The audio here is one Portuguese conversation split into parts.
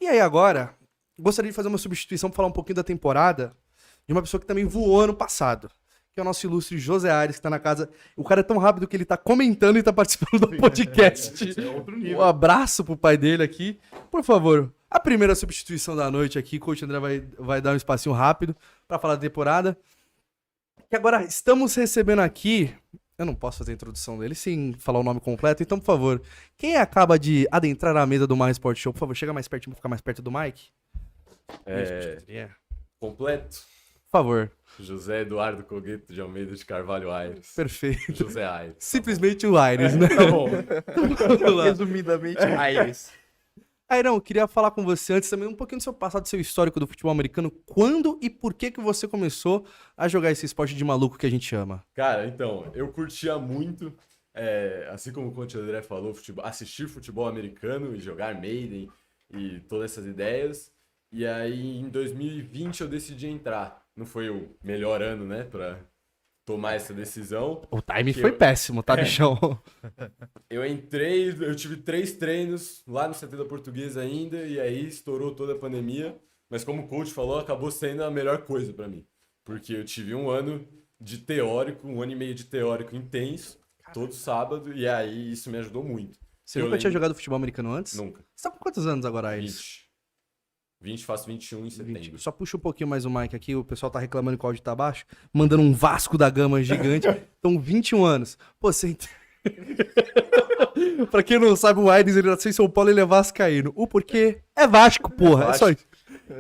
E aí agora, gostaria de fazer uma substituição para falar um pouquinho da temporada de uma pessoa que também voou ano passado, que é o nosso ilustre José Aires, que tá na casa. O cara é tão rápido que ele tá comentando e tá participando do podcast. É outro nível. Um abraço pro pai dele aqui. Por favor, a primeira substituição da noite aqui, o coach André vai dar um espacinho rápido para falar da temporada. E agora estamos recebendo aqui. Eu não posso fazer a introdução dele sem falar o nome completo, então, por favor, quem acaba de adentrar a mesa do Mais Sport Show, por favor, chega mais pertinho pra ficar mais perto do Mike. Completo. Por favor. José Eduardo Cogueto de Almeida de Carvalho Aires. Perfeito. José Aires. Simplesmente o Aires, né? Tá bom. Vamos lá. Resumidamente, Aires. Airão, eu queria falar com você antes também um pouquinho do seu passado, do seu histórico do futebol americano. Quando e por que você começou a jogar esse esporte de maluco que a gente ama? Cara, então, eu curtia muito, assim como o Conte André falou, assistir futebol americano e jogar Maiden e todas essas ideias. E aí, em 2020, eu decidi entrar. Não foi o melhor ano, né, pra tomar essa decisão. O time foi péssimo, tá, bichão? Eu entrei, eu tive 3 treinos lá no CT da Portuguesa ainda, e aí estourou toda a pandemia. Mas como o coach falou, acabou sendo a melhor coisa pra mim. Porque eu tive um ano de teórico, um ano e meio de teórico intenso, todo sábado, e aí isso me ajudou muito. Você nunca tinha jogado futebol americano antes? Nunca. Você tá com quantos anos agora, Aires? 20, faço 21 em setembro. 20. Só puxa um pouquinho mais o mic aqui, o pessoal tá reclamando que o áudio tá baixo, mandando um Vasco da Gama gigante. Então, 21 anos. Pô, você... Pra quem não sabe, o Aires, ele nasceu em São Paulo e ele é vascaíno. O porquê? É Vasco, porra. É só isso.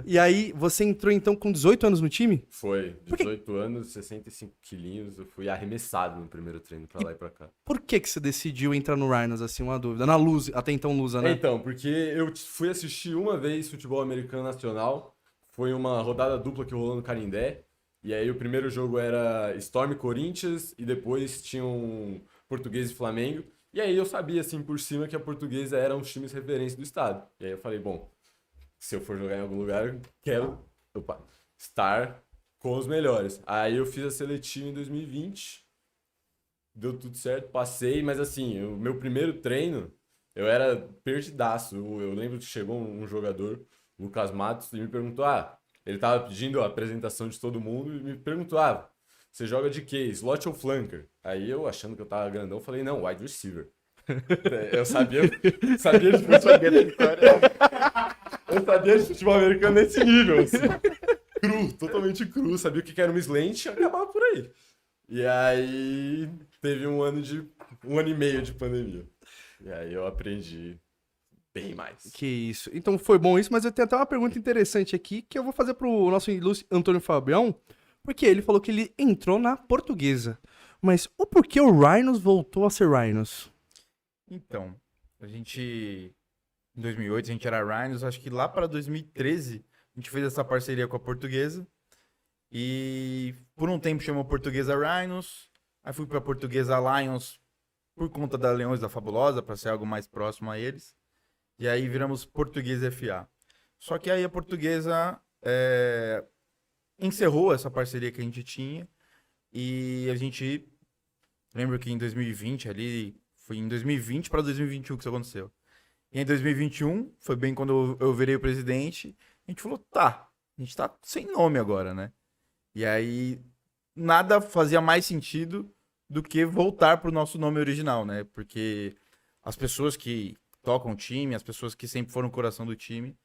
E aí, você entrou então com 18 anos no time? Foi, 18 anos, 65 quilinhos, eu fui arremessado no primeiro treino pra lá e pra cá. Por que você decidiu entrar no Rhinos, assim, uma dúvida? Na Luz, até então Lusa, né? Então, porque eu fui assistir uma vez futebol americano nacional, foi uma rodada dupla que rolou no Canindé, e aí o primeiro jogo era Storm e Corinthians, e depois tinham Português e Flamengo, e aí eu sabia, assim, por cima que a Portuguesa era um dos times referência do estado. E aí eu falei, bom, se eu for jogar em algum lugar, eu quero estar com os melhores. Aí eu fiz a seletiva em 2020, deu tudo certo, passei, mas assim, o meu primeiro treino, eu era perdidaço. Eu lembro que chegou um jogador, Lucas Matos, e me perguntou, ele tava pedindo a apresentação de todo mundo, e me perguntou, você joga de quê? Slot ou flanker? Aí eu, achando que eu tava grandão, falei, não, wide receiver. Eu sabia de eu sabia de futebol americano nesse nível, assim. Cru, totalmente cru. Sabia o que era um slant e acabava por aí. E aí teve um ano e meio de pandemia. E aí eu aprendi bem mais. Que isso. Então foi bom isso, mas eu tenho até uma pergunta interessante aqui que eu vou fazer pro nosso ilustre Antônio Fabião, porque ele falou que ele entrou na Portuguesa. Mas o porquê o Rhinos voltou a ser Rhinos? Então, em 2008, a gente era Rhinos, acho que lá para 2013, a gente fez essa parceria com a Portuguesa, e por um tempo chamou Portuguesa Rhinos, aí fui para Portuguesa Lions por conta da Leões da Fabulosa, para ser algo mais próximo a eles, e aí viramos Portuguesa FA. Só que aí a Portuguesa encerrou essa parceria que a gente tinha, e a gente, lembro que em 2020 ali, foi em 2020 para 2021 que isso aconteceu. E em 2021, foi bem quando eu virei o presidente, a gente falou, a gente tá sem nome agora, né? E aí, nada fazia mais sentido do que voltar pro nosso nome original, né? Porque as pessoas que tocam o time, as pessoas que sempre foram o coração do time,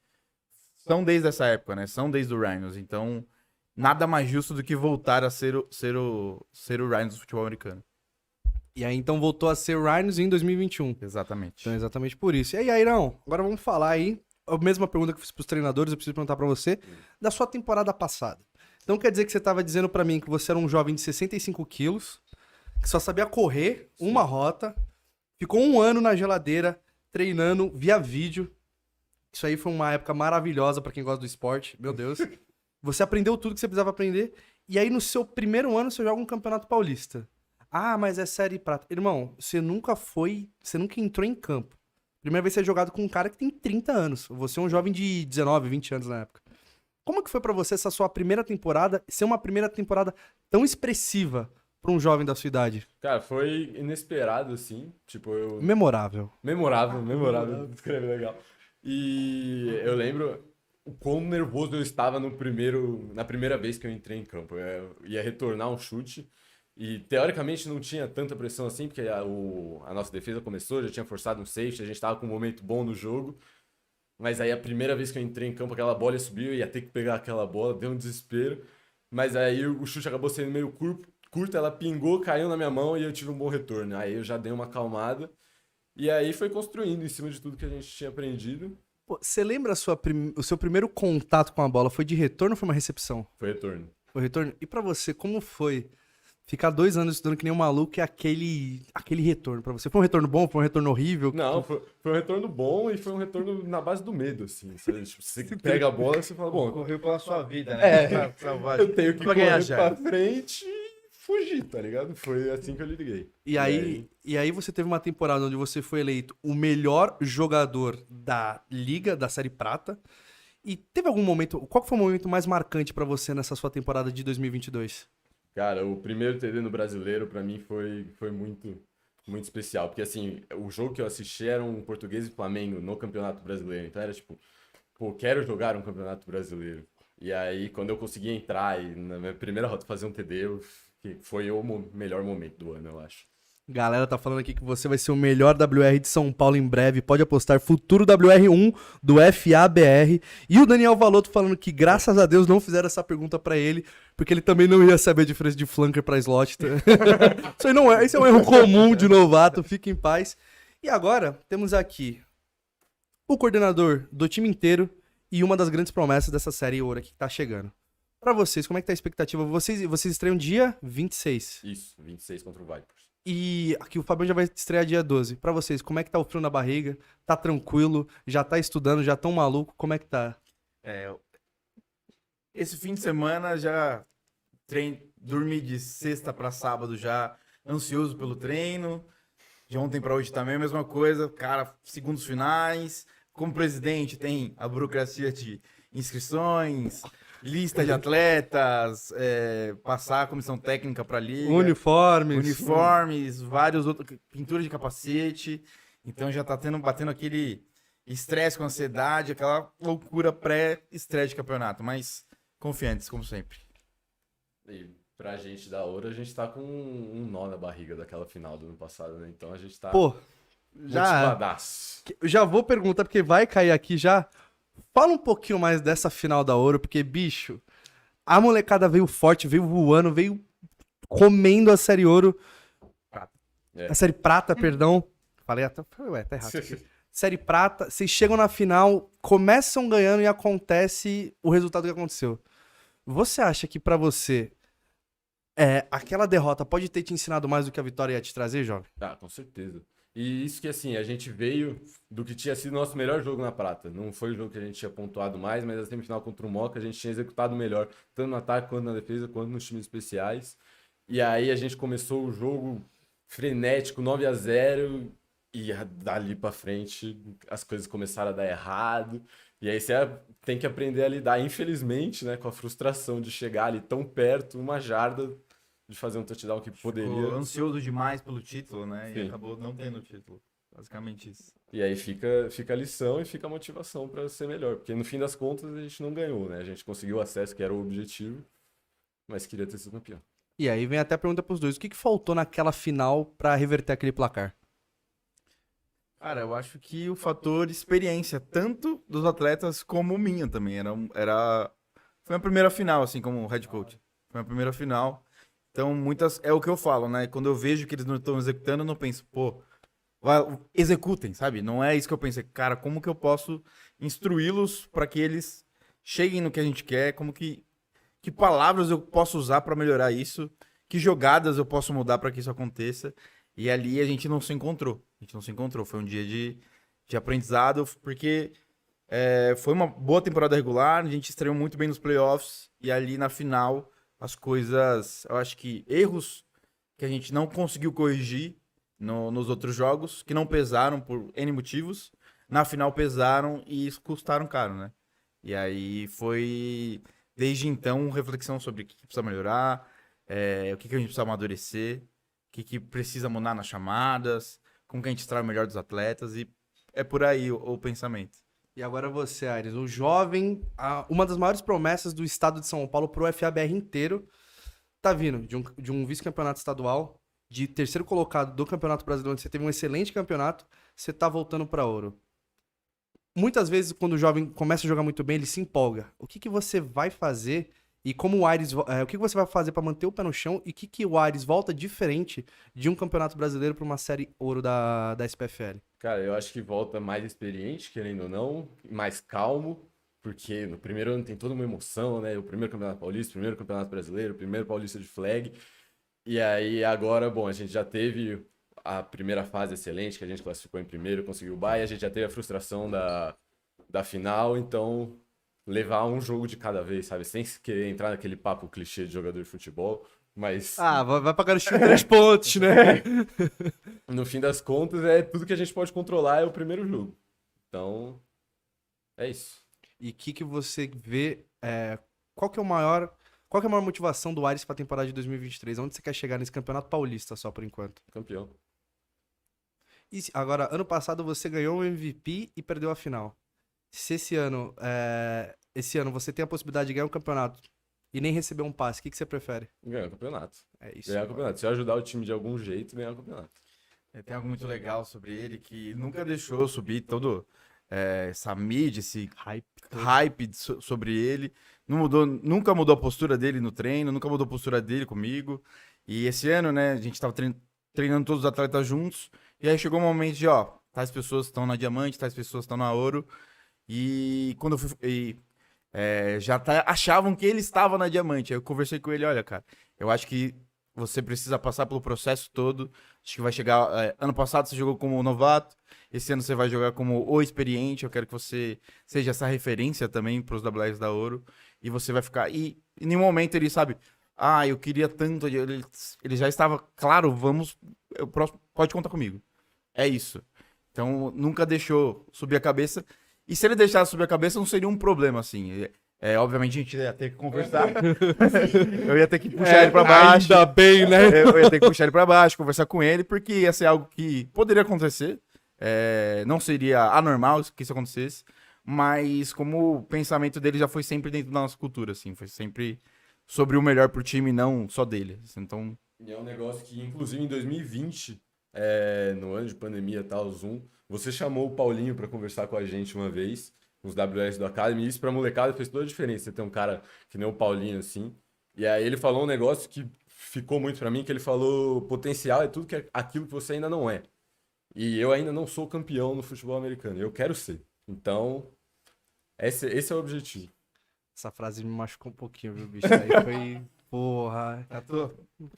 são desde essa época, né? São desde o Rhinos. Então, nada mais justo do que voltar a ser o Rhinos do futebol americano. E aí então voltou a ser Rhinos em 2021. Exatamente. Então exatamente por isso. E aí, Airão, agora vamos falar aí, a mesma pergunta que eu fiz pros treinadores, eu preciso perguntar pra você, da sua temporada passada. Então quer dizer que você tava dizendo pra mim que você era um jovem de 65 quilos, que só sabia correr uma rota, ficou um ano na geladeira, treinando via vídeo. Isso aí foi uma época maravilhosa pra quem gosta do esporte, meu Deus. Você aprendeu tudo que você precisava aprender, e aí no seu primeiro ano você joga um campeonato paulista. Mas é série prata. Irmão, você nunca entrou em campo. Primeira vez que você é jogado com um cara que tem 30 anos. Você é um jovem de 19, 20 anos na época. Como que foi pra você essa sua primeira temporada, ser uma primeira temporada tão expressiva pra um jovem da sua idade? Cara, foi inesperado, assim. Tipo, Memorável. Memorável, descreve legal. E eu lembro o quão nervoso eu estava na primeira vez que eu entrei em campo. Eu ia retornar um chute e, teoricamente, não tinha tanta pressão assim, porque a nossa defesa começou, já tinha forçado um safety, a gente estava com um momento bom no jogo. Mas aí, a primeira vez que eu entrei em campo, aquela bola subiu, eu ia ter que pegar aquela bola, deu um desespero. Mas aí o chute acabou sendo meio curto, ela pingou, caiu na minha mão e eu tive um bom retorno. Aí eu já dei uma acalmada. E aí foi construindo em cima de tudo que a gente tinha aprendido. Pô, você lembra o seu primeiro contato com a bola? Foi de retorno ou foi uma recepção? Foi retorno. Foi retorno? E pra você, como foi ficar 2 anos estudando que nem um maluco e aquele retorno pra você? Foi um retorno bom? Foi um retorno horrível? Não, foi um retorno bom e foi um retorno na base do medo, assim. Sabe? Tipo, você pega a bola e você fala, bom, Correu pela sua vida, né? eu tenho que Pra ganhar correr já. pra frente e fugir, tá ligado? Foi assim que eu liguei. E aí você teve uma temporada onde você foi eleito o melhor jogador da Liga, da Série Prata. E teve algum momento... Qual foi o momento mais marcante pra você nessa sua temporada de 2022? Cara, o primeiro TD no Brasileiro, pra mim, foi muito, muito especial. Porque, assim, o jogo que eu assisti era um Português e Flamengo no Campeonato Brasileiro. Então era tipo, pô, quero jogar um Campeonato Brasileiro. E aí, quando eu consegui entrar e na minha primeira rota fazer um TD, foi o melhor momento do ano, eu acho. Galera tá falando aqui que você vai ser o melhor WR de São Paulo em breve. Pode apostar futuro WR1 do FABR. E o Daniel Valotto falando que, graças a Deus, não fizeram essa pergunta pra ele, porque ele também não ia saber a diferença de flanker pra slot. Isso aí não é, isso é um erro comum de novato. Fique em paz. E agora, temos aqui o coordenador do time inteiro e uma das grandes promessas dessa série ouro aqui que tá chegando. Pra vocês, como é que tá a expectativa? Vocês estreiam dia 26. Isso, 26 contra o Vipers. E aqui o Fabião já vai estrear dia 12. Pra vocês, como é que tá o frio na barriga? Tá tranquilo? Já tá estudando? Já tão maluco? Como é que tá? Esse fim de semana já dormi de sexta pra sábado já ansioso pelo treino. De ontem pra hoje também a mesma coisa. Cara, segundos finais. Como presidente tem a burocracia de inscrições, lista de atletas, passar a comissão técnica pra liga. Uniformes, vários outros, pintura de capacete. Então já tá batendo aquele estresse com ansiedade, aquela loucura pré-estreia de campeonato. Mas confiantes, como sempre. E pra gente da Ouro, a gente tá com um nó na barriga daquela final do ano passado, né? Então a gente tá Pô, motivadaço. já vou perguntar, porque vai cair aqui já. Fala um pouquinho mais dessa final da Ouro, porque, bicho, a molecada veio forte, veio voando, veio comendo a Série Ouro. A Série Prata, perdão. Falei até... Ué, tá errado aqui. Série Prata, vocês chegam na final, começam ganhando e acontece o resultado que aconteceu. Você acha que pra você, aquela derrota pode ter te ensinado mais do que a vitória ia te trazer, jovem? Ah, com certeza. E isso que, assim, a gente veio do que tinha sido nosso melhor jogo na Prata. Não foi o jogo que a gente tinha pontuado mais, mas a semifinal contra o Moca a gente tinha executado melhor, tanto no ataque, quanto na defesa, quanto nos times especiais. E aí a gente começou o jogo frenético, 9-0, e dali pra frente as coisas começaram a dar errado. E aí você tem que aprender a lidar, infelizmente, né, com a frustração de chegar ali tão perto, uma jarda, de fazer um touchdown que poderia... Ficou ansioso demais pelo título, né? Sim. E acabou não tendo o título. Basicamente isso. E aí fica a lição e fica a motivação pra ser melhor. Porque no fim das contas a gente não ganhou, né? A gente conseguiu o acesso, que era o objetivo, mas queria ter sido campeão. E aí vem até a pergunta pros dois. O que faltou naquela final pra reverter aquele placar? Cara, eu acho que o fator experiência, tanto dos atletas como minha também. Foi a primeira final, assim, como head coach. Foi a primeira final. Então, é o que eu falo, né? Quando eu vejo que eles não estão executando, eu não penso, pô, executem, sabe? Não é isso que eu pensei. Cara, como que eu posso instruí-los para que eles cheguem no que a gente quer? Que palavras eu posso usar para melhorar isso? Que jogadas eu posso mudar para que isso aconteça? E ali a gente não se encontrou. Foi um dia de aprendizado, porque foi uma boa temporada regular, a gente estreou muito bem nos playoffs, e ali na final as coisas, eu acho que erros que a gente não conseguiu corrigir nos outros jogos, que não pesaram por N motivos, na final pesaram e custaram caro, né? E aí foi, desde então, reflexão sobre o que precisa melhorar, o que a gente precisa amadurecer, o que precisa mudar nas chamadas, como que a gente extrai o melhor dos atletas, e é por aí o pensamento. E agora você, Aires, um jovem, uma das maiores promessas do estado de São Paulo pro FABR inteiro, tá vindo de um vice-campeonato estadual, de terceiro colocado do Campeonato Brasileiro, onde você teve um excelente campeonato, você tá voltando pra ouro. Muitas vezes, quando o jovem começa a jogar muito bem, ele se empolga. O que que você vai fazer e como o Aires, o que que você vai fazer pra manter o pé no chão e o que que o Aires volta diferente de um Campeonato Brasileiro pra uma série ouro da SPFL? Cara, eu acho que volta mais experiente, querendo ou não, mais calmo, porque no primeiro ano tem toda uma emoção, né? O primeiro Campeonato Paulista, o primeiro Campeonato Brasileiro, o primeiro Paulista de Flag. E aí agora, bom, a gente já teve a primeira fase excelente, que a gente classificou em primeiro, conseguiu o bye, a gente já teve a frustração da final, então levar um jogo de cada vez, sabe? Sem querer entrar naquele papo clichê de jogador de futebol, mas Ah, vai pra garantir 3 pontos, né? no fim das contas é tudo que a gente pode controlar é o primeiro jogo. Então, é isso. E o que você vê, qual que é a maior motivação do Aires pra temporada de 2023? Onde você quer chegar nesse Campeonato Paulista só por enquanto? Campeão. E agora, ano passado você ganhou o MVP e perdeu a final. Se esse ano você tem a possibilidade de ganhar um campeonato e nem receber um passe, o que você prefere? Ganhar o campeonato. É isso. Ganhar o campeonato. Se eu ajudar o time de algum jeito, ganhar o campeonato. Tem algo muito legal sobre ele que nunca deixou eu subir todo essa mídia, esse hype sobre ele. Não mudou, nunca mudou a postura dele no treino, nunca mudou a postura dele comigo. E esse ano, né, a gente tava treinando todos os atletas juntos. E aí chegou o momento de, tais pessoas estão na diamante, tais pessoas estão na ouro. E quando eu fui. Achavam que ele estava na diamante. Aí eu conversei com ele, olha, cara, eu acho que você precisa passar pelo processo todo. Acho que vai chegar. Ano passado você jogou como novato. Esse ano você vai jogar como o experiente. Eu quero que você seja essa referência também para os WS da Ouro. E você vai ficar. E em nenhum momento ele sabe. Eu queria tanto. Ele já estava. Claro, vamos. Pode contar comigo. É isso. Então nunca deixou subir a cabeça. E se ele deixasse subir a cabeça, não seria um problema, assim. Obviamente a gente ia ter que conversar. Eu ia ter que puxar ele pra baixo. Ainda bem, né? Eu ia ter que puxar ele pra baixo, conversar com ele, porque ia ser algo que poderia acontecer. Não seria anormal que isso acontecesse. Mas como o pensamento dele já foi sempre dentro da nossa cultura, assim. Foi sempre sobre o melhor pro time, não só dele. Assim, então... E é um negócio que, inclusive, em 2020, no ano de pandemia e tal, Zoom, você chamou o Paulinho pra conversar com a gente uma vez, os WS do Academy, e isso pra molecada fez toda a diferença. Você tem um cara que nem o Paulinho, assim. E aí ele falou um negócio que ficou muito pra mim, que ele falou: potencial é tudo aquilo que você ainda não é. E eu ainda não sou campeão no futebol americano, eu quero ser. Então, esse é o objetivo. Essa frase me machucou um pouquinho, viu, bicho? Aí foi... Porra.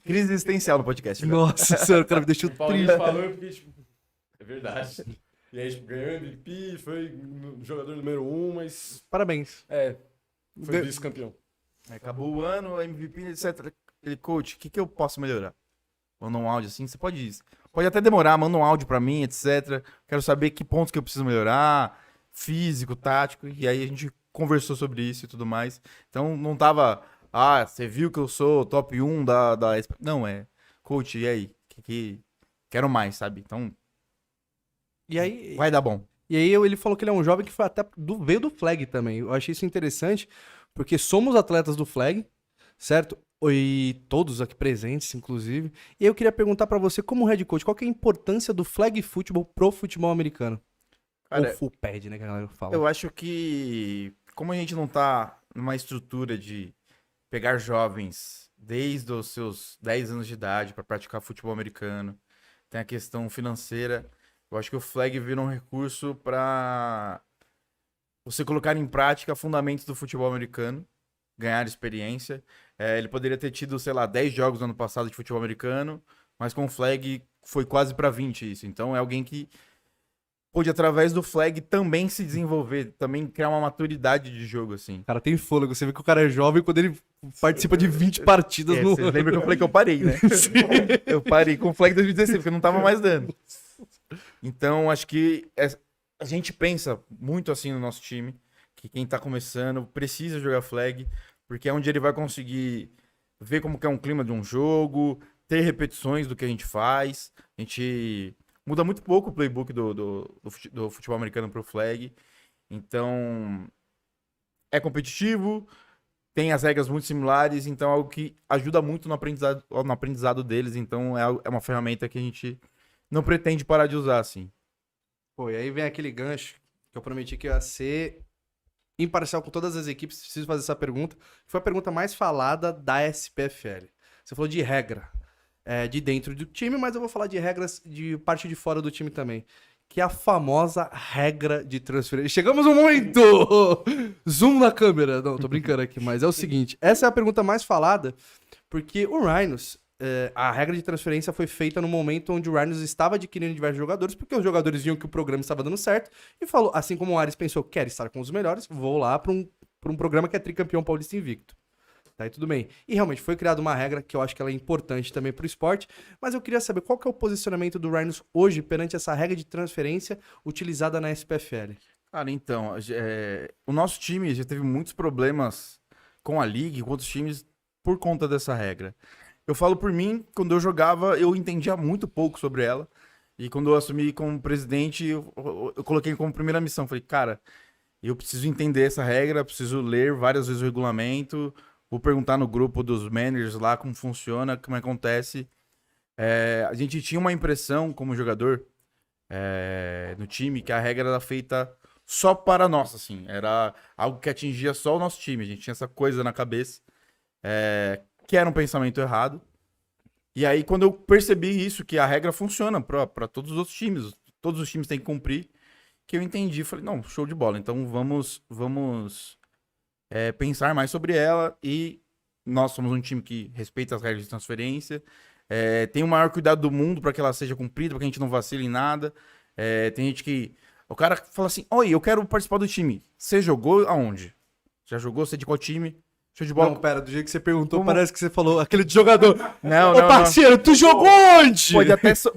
Crise existencial no podcast. Né? Nossa senhora, o cara me deixou O Paulinho triste. falou, eu fiquei tipo, é verdade. E aí, tipo, ganhou MVP, foi jogador número 1, mas Parabéns. foi vice-campeão. Acabou o ano, MVP, etc. Ele, coach, o que eu posso melhorar? Manda um áudio assim, você pode até demorar, manda um áudio pra mim, etc. Quero saber que pontos que eu preciso melhorar, físico, tático, e aí a gente conversou sobre isso e tudo mais. Então não tava, você viu que eu sou top 1 da... Não, coach, e aí? Quero mais, sabe? Então E aí, vai dar bom. E aí ele falou que ele é um jovem que foi até veio do Flag também. Eu achei isso interessante, porque somos atletas do Flag, certo? E todos aqui presentes, inclusive. E eu queria perguntar pra você, como head coach, qual que é a importância do Flag Football pro futebol americano? Cara, Ou full pad, né, que a galera fala. eu acho que, como a gente não tá numa estrutura de pegar jovens desde os seus 10 anos de idade para praticar futebol americano, tem a questão financeira. Eu acho que o Flag vira um recurso para você colocar em prática fundamentos do futebol americano, ganhar experiência. Ele poderia ter tido, sei lá, 10 jogos no ano passado de futebol americano, mas com o Flag foi quase para 20 isso. Então é alguém que pôde, através do Flag, também se desenvolver, também criar uma maturidade de jogo, assim. O cara tem fôlego, você vê que o cara é jovem quando ele participa de 20 partidas no... Você lembra que eu falei que eu parei, né? Eu parei com o Flag 2016, porque eu não tava mais dando. Então, acho que a gente pensa muito assim no nosso time, que quem tá começando precisa jogar Flag, porque é onde ele vai conseguir ver como que é um clima de um jogo, ter repetições do que a gente faz. A gente muda muito pouco o playbook do futebol americano pro Flag. Então, é competitivo, tem as regras muito similares, então é algo que ajuda muito no aprendizado deles. Então, é uma ferramenta que a gente não pretende parar de usar, assim. Pô, e aí vem aquele gancho que eu prometi que eu ia ser imparcial com todas as equipes. Preciso fazer essa pergunta. Foi a pergunta mais falada da SPFL. Você falou de regra de dentro do time, mas eu vou falar de regras de parte de fora do time também. Que é a famosa regra de transferência. Chegamos no momento! Zoom na câmera. Não, tô brincando aqui, mas é o seguinte. Essa é a pergunta mais falada, porque o Rhinos, a regra de transferência foi feita no momento onde o Rhinos estava adquirindo diversos jogadores, porque os jogadores viam que o programa estava dando certo, e falou, assim como o Ares pensou, quer estar com os melhores, vou lá para um programa que é tricampeão paulista invicto. Tá aí tudo bem. E realmente foi criada uma regra que eu acho que ela é importante também pro esporte, mas eu queria saber qual que é o posicionamento do Rhinos hoje perante essa regra de transferência utilizada na SPFL. Cara, então, o nosso time já teve muitos problemas com a liga e com outros times por conta dessa regra. Eu falo por mim, quando eu jogava, eu entendia muito pouco sobre ela. E quando eu assumi como presidente, eu coloquei como primeira missão. Falei, cara, eu preciso entender essa regra, preciso ler várias vezes o regulamento, vou perguntar no grupo dos managers lá como funciona, como acontece. A gente tinha uma impressão como jogador no time que a regra era feita só para nós, assim. Era algo que atingia só o nosso time. A gente tinha essa coisa na cabeça, que era um pensamento errado. E aí, quando eu percebi isso, que a regra funciona para todos os times têm que cumprir, que eu entendi, falei, não, show de bola. Então vamos pensar mais sobre ela, e nós somos um time que respeita as regras de transferência, tem o maior cuidado do mundo para que ela seja cumprida, para que a gente não vacile em nada. Tem gente que... O cara fala assim, oi, eu quero participar do time. Você jogou aonde? Já jogou? Você é de qual time? Show de bola. Não, pera, do jeito que você perguntou, parece que você falou aquele de jogador. Não, Ô, parceiro, tu jogou onde?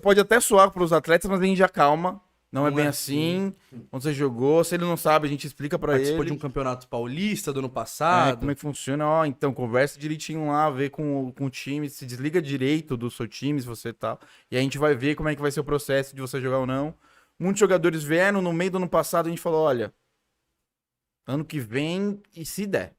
Pode até soar para os atletas, mas a gente já calma. Não é bem assim. Onde você jogou, se ele não sabe, a gente explica pra ele. Participou de um campeonato paulista do ano passado. Como é que funciona? Ó, então, conversa direitinho lá, vê com o time, se desliga direito do seu time, se você tá. E a gente vai ver como é que vai ser o processo de você jogar ou não. Muitos jogadores vieram no meio do ano passado, a gente falou, olha, ano que vem, e se der.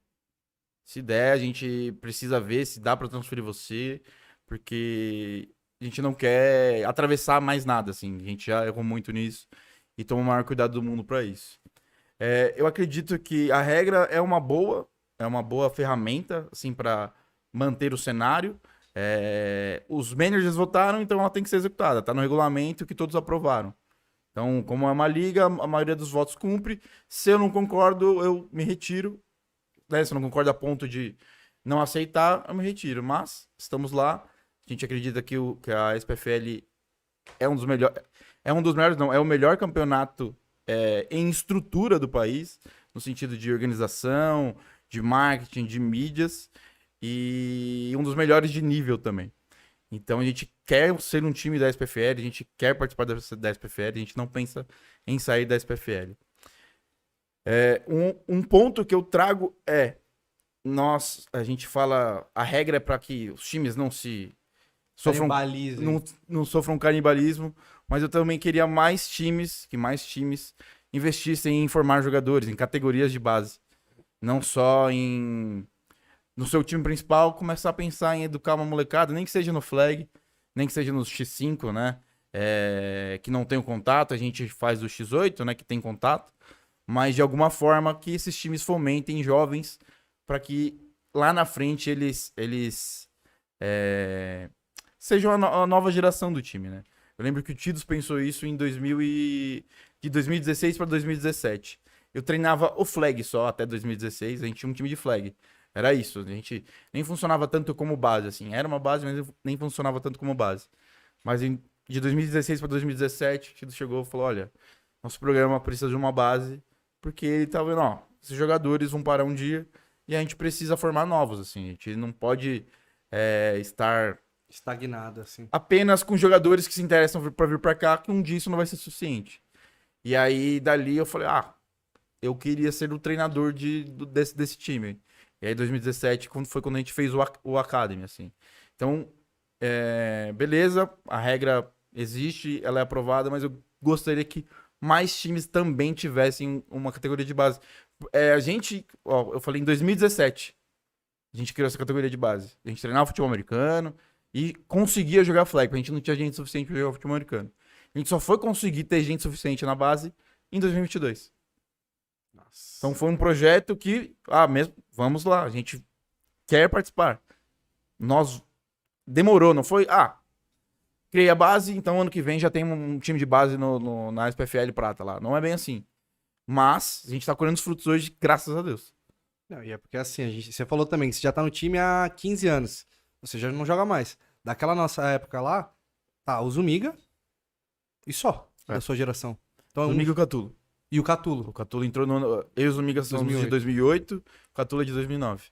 Se der, a gente precisa ver se dá pra transferir você, porque a gente não quer atravessar mais nada, assim. A gente já errou muito nisso e toma o maior cuidado do mundo pra isso. Eu acredito que a regra é uma boa ferramenta, assim, pra manter o cenário. Os managers votaram, então ela tem que ser executada. Tá no regulamento que todos aprovaram. Então, como é uma liga, a maioria dos votos cumpre. Se eu não concordo, eu me retiro. Se eu não concordo a ponto de não aceitar, eu me retiro. Mas estamos lá. A gente acredita que a SPFL é um dos melhores. É o melhor campeonato em estrutura do país, no sentido de organização, de marketing, de mídias, e um dos melhores de nível também. Então a gente quer ser um time da SPFL, a gente quer participar da SPFL, a gente não pensa em sair da SPFL. Um ponto que eu trago a gente fala, a regra é para que os times não se sofram, não sofram canibalismo, mas eu também queria que mais times investissem em formar jogadores, em categorias de base, não só no seu time principal, começar a pensar em educar uma molecada, nem que seja no flag, nem que seja no X5, né, que não tem o contato, a gente faz o X8, né, que tem contato, mas de alguma forma que esses times fomentem jovens para que lá na frente eles sejam a nova geração do time, né? Eu lembro que o Tidos pensou isso de 2016 para 2017. Eu treinava o flag só até 2016, a gente tinha um time de flag. Era isso, a gente nem funcionava tanto como base, assim. Era uma base, mas nem funcionava tanto como base. Mas de 2016 para 2017, o Tidos chegou e falou, olha, nosso programa precisa de uma base, porque ele tá vendo, ó, esses jogadores vão parar um dia e a gente precisa formar novos, assim. A gente não pode estar estagnado, assim. Apenas com jogadores que se interessam para vir para cá, que um dia isso não vai ser suficiente. E aí, dali, eu falei, eu queria ser o treinador desse time. E aí, 2017, foi quando a gente fez o Academy, assim. Então, beleza, a regra existe, ela é aprovada, mas eu gostaria que mais times também tivessem uma categoria de base. A gente, ó, eu falei em 2017, a gente criou essa categoria de base. A gente treinava futebol americano e conseguia jogar flag, porque a gente não tinha gente suficiente para jogar futebol americano. A gente só foi conseguir ter gente suficiente na base em 2022. Nossa. Então foi um projeto que, mesmo, vamos lá, a gente quer participar. Nós demorou, não foi? Criei a base, então ano que vem já tem um time de base na SPFL Prata lá. Não é bem assim. Mas a gente tá colhendo os frutos hoje, graças a Deus. Não, e é porque assim, você falou também que você já tá no time há 15 anos. Você já não joga mais. Daquela nossa época lá, tá o Zumiga e só, da sua geração. Então, Zumiga e o Catulo. E o Catulo. O Catulo entrou no... Eu e o Zumiga somos de 2008, o Catulo é de 2009.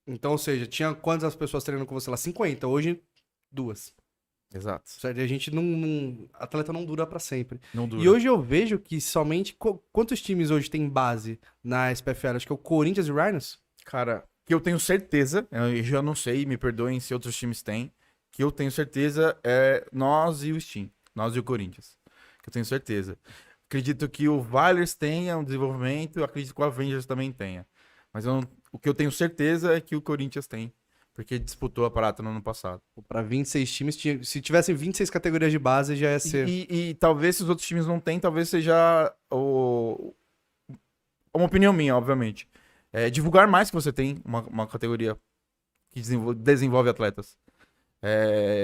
Então, ou seja, tinha quantas pessoas treinando com você lá? 50. Hoje, 2. Exato. Certo? E a gente atleta não dura pra sempre. Não dura. E hoje eu vejo que somente... Quantos times hoje tem base na SPFL? Acho que é o Corinthians e o Rhinos? Cara, que eu tenho certeza, eu já não sei, me perdoem se outros times têm, que eu tenho certeza é nós e o Steam, nós e o Corinthians. Que eu tenho certeza. Acredito que o Valers tenha um desenvolvimento, eu acredito que o Avengers também tenha. Mas o que eu tenho certeza é que o Corinthians tem, porque disputou a prata no ano passado. Pra 26 times, se tivessem 26 categorias de base, já ia ser... E talvez se os outros times não têm, talvez seja uma opinião minha, obviamente. Divulgar mais que você tem uma categoria que desenvolve atletas.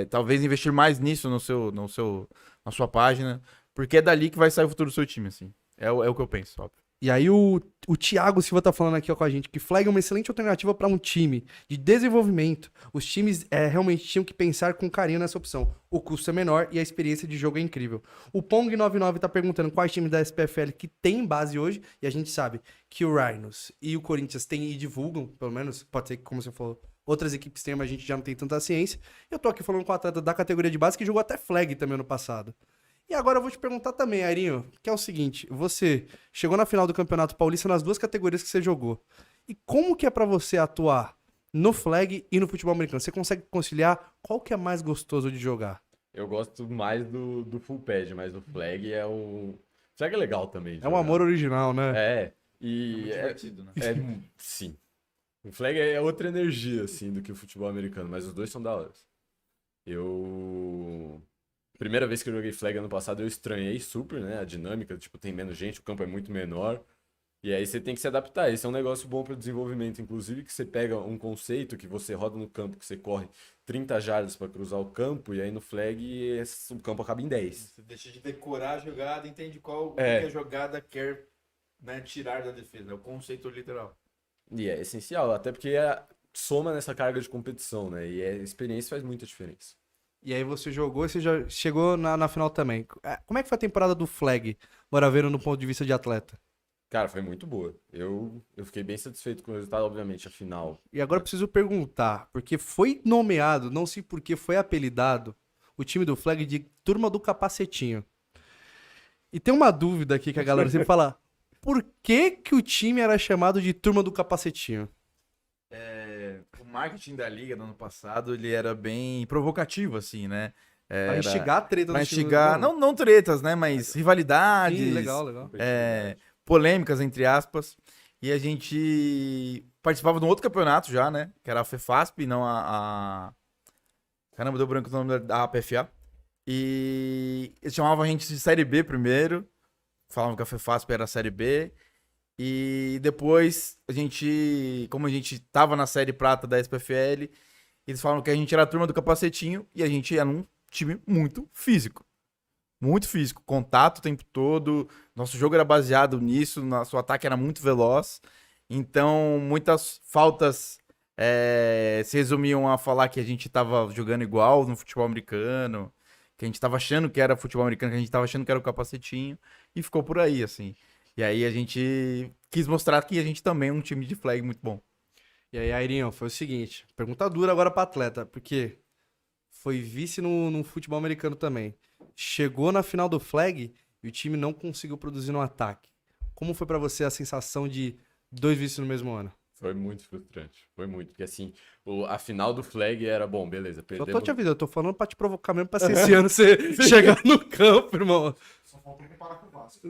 Talvez investir mais nisso na sua página, porque é dali que vai sair o futuro do seu time, assim. É o que eu penso, óbvio. E aí o Thiago Silva tá falando aqui ó, com a gente que flag é uma excelente alternativa para um time de desenvolvimento. Os times realmente tinham que pensar com carinho nessa opção. O custo é menor e a experiência de jogo é incrível. O Pong99 tá perguntando quais times da SPFL que tem base hoje, e a gente sabe que o Rhinos e o Corinthians têm e divulgam, pelo menos, pode ser que, como você falou, outras equipes têm, mas a gente já não tem tanta ciência. Eu tô aqui falando com o atleta da categoria de base que jogou até flag também ano passado. E agora eu vou te perguntar também, Airinho, que é o seguinte, você chegou na final do Campeonato Paulista nas duas categorias que você jogou. E como que é pra você atuar no flag e no futebol americano? Você consegue conciliar? Qual que é mais gostoso de jogar? Eu gosto mais do full pad, mas o flag é o... Flag é legal também. É um amor original, né? É, e... muito divertido, né? Sim. O flag é outra energia, assim, do que o futebol americano, mas os dois são da hora. Primeira vez que eu joguei flag ano passado, eu estranhei super, né? A dinâmica, tipo, tem menos gente, o campo é muito menor. E aí você tem que se adaptar. Esse é um negócio bom para desenvolvimento. Inclusive que você pega um conceito que você roda no campo, que você corre 30 jardas para cruzar o campo, e aí no flag o campo acaba em 10. Você deixa de decorar a jogada, entende qual que a jogada quer, né, tirar da defesa. É o conceito literal. E é essencial, até porque soma nessa carga de competição, né? E a experiência faz muita diferença. E aí você jogou e você já chegou na final também. Como é que foi a temporada do flag, bora ver no ponto de vista de atleta? Cara, foi muito boa. Eu fiquei bem satisfeito com o resultado, obviamente, a final. E agora eu preciso perguntar, porque foi nomeado, não sei por que foi apelidado, o time do flag de Turma do Capacetinho. E tem uma dúvida aqui que a galera sempre fala, por que que o time era chamado de Turma do Capacetinho? O marketing da liga do ano passado, ele era bem provocativo, assim, né? Pra instigar a treta Pra do time. instigar, não tretas, né? Mas rivalidades. Sim, legal. Polêmicas, entre aspas. E a gente participava de um outro campeonato já, né? Que era a FEFASP, não Caramba, deu branco o nome da APFA. E eles chamavam a gente de Série B primeiro. Falavam que a FEFASP era a Série B. E depois, como a gente tava na Série Prata da SPFL, eles falaram que a gente era a turma do capacetinho e a gente era um time muito físico. Muito físico. Contato o tempo todo. Nosso jogo era baseado nisso. Nosso ataque era muito veloz. Então, muitas faltas se resumiam a falar que a gente tava jogando igual no futebol americano. Que a gente tava achando que era futebol americano, que a gente tava achando que era o capacetinho. E ficou por aí, assim. E aí a gente quis mostrar que a gente também é um time de flag muito bom. E aí, Airinho, foi o seguinte, pergunta dura agora pra atleta, porque foi vice no futebol americano também. Chegou na final do flag e o time não conseguiu produzir no ataque. Como foi pra você a sensação de 2 vices no mesmo ano? Foi muito frustrante. Foi muito. Porque assim, a final do flag era, bom, beleza, Só perdemos. tô te avisando, eu tô falando pra te provocar mesmo pra ser esse ano você chegar no campo, irmão. Só faltou comparar com o Vasco.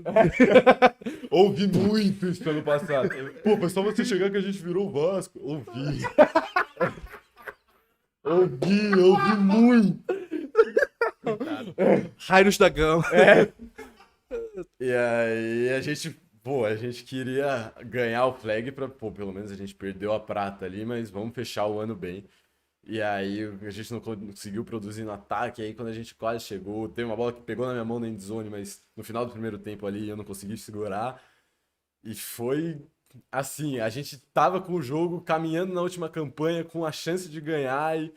Ouvi muito isso ano passado. Pô, foi só você chegar que a gente virou o Vasco. Ouvi. ouvi muito. Raios da Gama. E aí a gente queria ganhar o flag pra, pô, pelo menos a gente perdeu a prata ali, mas vamos fechar o ano bem. E aí a gente não conseguiu produzir no ataque, aí quando a gente quase chegou, teve uma bola que pegou na minha mão na endzone, mas no final do primeiro tempo ali eu não consegui segurar. E foi assim, a gente tava com o jogo caminhando na última campanha com a chance de ganhar e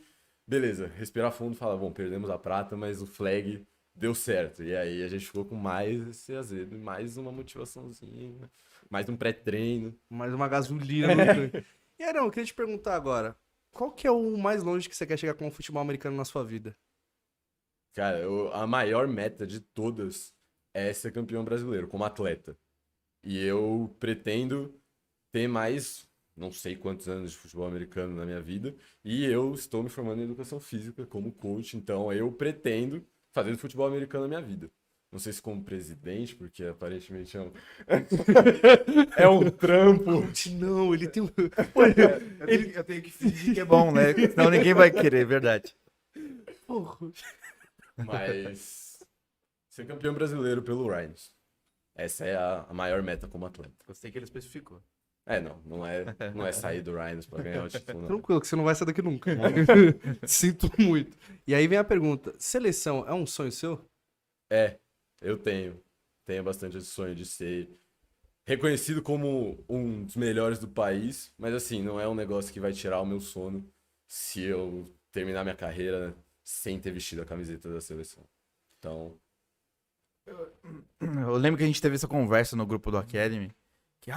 beleza, respirar fundo e falar, bom, perdemos a prata, mas o flag deu certo. E aí a gente ficou com mais esse azedo, mais uma motivaçãozinha, mais um pré-treino. Mais uma gasolina no tanque. E Arão, eu queria te perguntar agora. Qual que é o mais longe que você quer chegar com o futebol americano na sua vida? Cara, a maior meta de todas é ser campeão brasileiro como atleta. E eu pretendo ter mais, não sei quantos anos de futebol americano na minha vida, e eu estou me formando em educação física como coach, então eu pretendo fazer do futebol americano a minha vida. Não sei se como presidente, porque aparentemente é um trampo. Não, ele tem um... Eu tenho que fingir que é bom, né? Senão ninguém vai querer, é verdade. Porra. Mas ser campeão brasileiro pelo Rhinos. Essa é a maior meta como atleta. Gostei que ele especificou. Não é sair do Rhinos pra ganhar o título, não. Tranquilo, que você não vai sair daqui nunca. Sinto muito. E aí vem a pergunta. Seleção é um sonho seu? Eu tenho bastante esse sonho de ser reconhecido como um dos melhores do país, mas assim, não é um negócio que vai tirar o meu sono se eu terminar minha carreira sem ter vestido a camiseta da seleção. Então, Eu lembro que a gente teve essa conversa no grupo do Academy, que,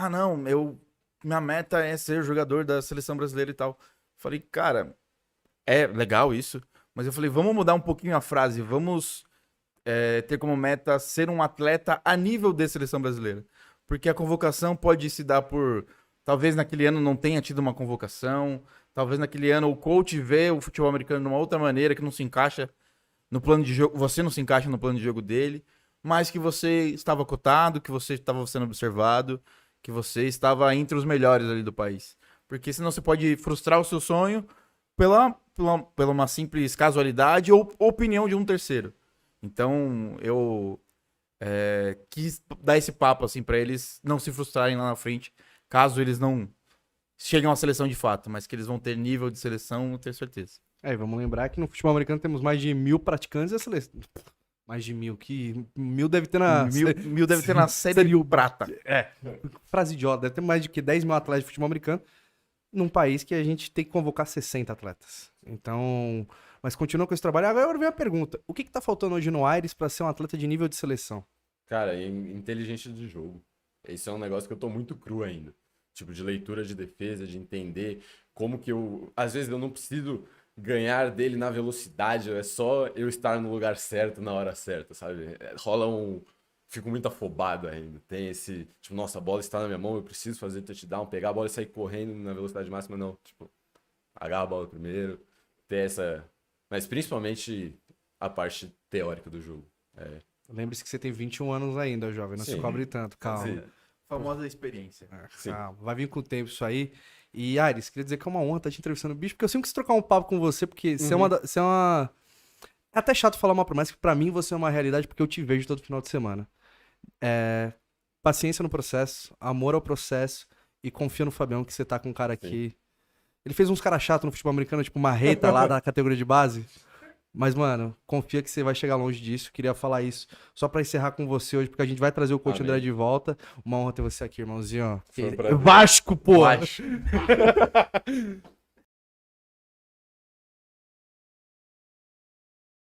minha meta é ser jogador da seleção brasileira e tal. Falei, cara, é legal isso, mas eu falei, vamos mudar um pouquinho a frase, vamos ter como meta ser um atleta a nível de seleção brasileira. Porque a convocação pode se dar por... Talvez naquele ano não tenha tido uma convocação, talvez naquele ano o coach vê o futebol americano de uma outra maneira que não se encaixa no plano de jogo, você não se encaixa no plano de jogo dele, mas que você estava cotado, que você estava sendo observado, que você estava entre os melhores ali do país. Porque senão você pode frustrar o seu sonho pela uma simples casualidade ou opinião de um terceiro. Então, eu quis dar esse papo assim para eles não se frustrarem lá na frente, caso eles não cheguem à seleção de fato, mas que eles vão ter nível de seleção, eu tenho certeza. Vamos lembrar que no futebol americano temos mais de 1.000 praticantes e a seleção... Mais de 1.000, que 1.000 deve ter na... Mil deve ter na série prata. Frase idiota, deve ter mais de 10 mil atletas de futebol americano num país que a gente tem que convocar 60 atletas. Então... Mas continua com esse trabalho. Agora vem a pergunta. O que tá faltando hoje no Aires pra ser um atleta de nível de seleção? cara, inteligência de jogo. Esse é um negócio que eu tô muito cru ainda. Tipo, de leitura de defesa, de entender como que eu... Às vezes eu não preciso ganhar dele na velocidade, é só eu estar no lugar certo, na hora certa, sabe? Rola um... Fico muito afobado ainda. Tem esse... Tipo, nossa, a bola está na minha mão, eu preciso fazer touchdown, pegar a bola e sair correndo na velocidade máxima, não. Tipo, agarrar a bola primeiro, ter essa... Mas principalmente a parte teórica do jogo. Lembre-se que você tem 21 anos ainda, jovem. Não se Sim. cobre tanto. Calma. Sim. Famosa experiência. Sim. Calma. Vai vir com o tempo isso aí. E, Aires, queria dizer que é uma honra estar te entrevistando, bicho, porque eu sempre quis trocar um papo com você, porque você é uma... É até chato falar uma promessa, que pra mim você é uma realidade, porque eu te vejo todo final de semana. Paciência no processo, amor ao processo, e confia no Fabião, que você tá com um cara aqui... Ele fez uns caras chatos no futebol americano, tipo Marreta lá da categoria de base. Mas, mano, confia que você vai chegar longe disso. Queria falar isso só pra encerrar com você hoje, porque a gente vai trazer o coach Amém. André de volta. Uma honra ter você aqui, irmãozinho. Foi um prazer. Vasco, pô! Vasco.